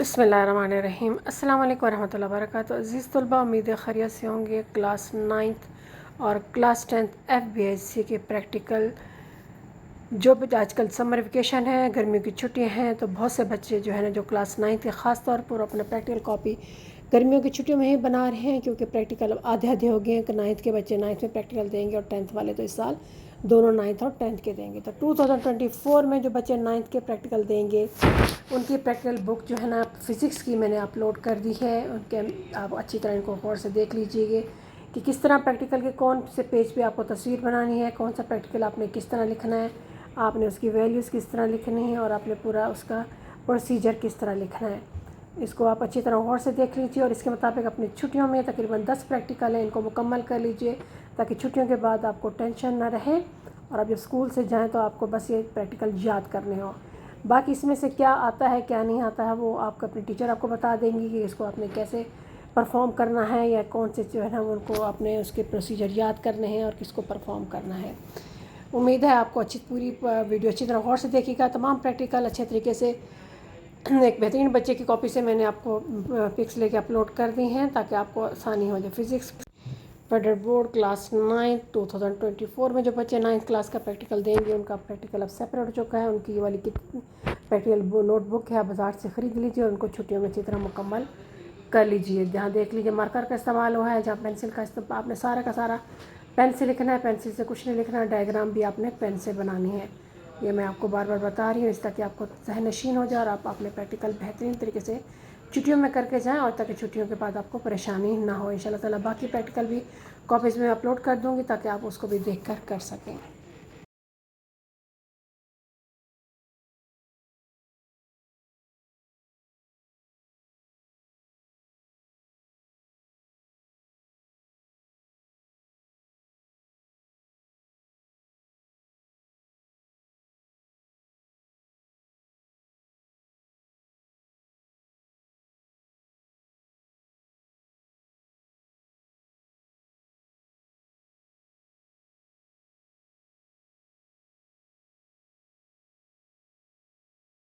बिस्मिल्लाहिर्रहमानिर्रहीम। अस्सलाम वालेकुम रहमतुल्लाहि व बरकातुहू। अज़ीज़ तलबा, उम्मीद है खैरियत से होंगे। क्लास 9th और क्लास 10th FBSC के प्रैक्टिकल जो भी आजकल समर वेकेशन है, गर्मियों की छुट्टियां हैं, तो बहुत से बच्चे जो है ना जो क्लास 9th के ख़ास तौर पर अपना प्रैक्टिकल कॉपी गर्मियों की छुट्टियों में ही बना रहे हैं, क्योंकि प्रैक्टिकल अब आधे आधे हो गए हैं कि 9th के बच्चे 9th में प्रैक्टिकल देंगे और 10th वाले तो इस साल दोनों 9th और 10th के देंगे। तो 2024 में जो बच्चे 9th के प्रैक्टिकल देंगे उनकी प्रैक्टिकल बुक जो है ना फ़िज़िक्स की मैंने अपलोड कर दी है। उनके आप अच्छी तरह इनको गौर से देख लीजिएगा कि किस तरह प्रैक्टिकल के कौन से पेज पे आपको तस्वीर बनानी है, कौन सा प्रैक्टिकल आपने किस तरह लिखना है, आपने उसकी वैल्यूज़ किस तरह लिखनी है और आपने पूरा उसका प्रोसीजर किस तरह लिखना है। इसको आप अच्छी तरह गौर से देख लीजिए और इसके मुताबिक अपनी छुट्टियों में तकरीबन 10 प्रैक्टिकल हैं, इनको मुकम्मल कर लीजिए ताकि छुट्टियों के बाद आपको टेंशन ना रहे और अब जब स्कूल से जाएं तो आपको बस ये प्रैक्टिकल याद करने हो। बाकी इसमें से क्या आता है क्या नहीं आता है वो आपको अपनी टीचर आपको बता देंगी कि इसको आपने कैसे परफॉर्म करना है या कौन से जो है ना उनको आपने उसके प्रोसीजर याद करने हैं और किसको परफॉर्म करना है। उम्मीद है आपको पूरी वीडियो अच्छी तरह गौर से देखिएगा। तमाम प्रैक्टिकल अच्छे तरीके से एक बेहतरीन बच्चे की कॉपी से मैंने आपको पिक्स लेके अपलोड कर दी हैं ताकि आपको आसानी हो जाए। फिज़िक्स फेडरल बोर्ड क्लास 9 2024 में जो बच्चे 9th क्लास का प्रैक्टिकल देंगे उनका प्रैक्टिकल अब सेपरेट हो चुका है। उनकी ये वाली प्रैक्टिकल नोटबुक है, आप बाज़ार से ख़रीद लीजिए और उनको छुट्टियों में अच्छी तरह मुकम्मल कर लीजिए। जहाँ देख लीजिए मार्कर का इस्तेमाल हुआ है, जहाँ पेंसिल का इस्तेमाल आपने सारा का सारा पेन से लिखना है, पेंसिल से कुछ नहीं लिखना है, डायग्राम भी आपने पेन से बनानी है। ये मैं आपको बार बार बता रही हूँ इस ताकि आपको ज़हन नशीन हो जाए और आप अपने प्रैक्टिकल बेहतरीन तरीके से छुट्टियों में करके जाएं और ताकि छुट्टियों के बाद आपको परेशानी ना हो। इंशाल्लाह ताला बाकी प्रैक्टिकल भी कॉपीज़ में अपलोड कर दूँगी ताकि आप उसको भी देख कर सकें।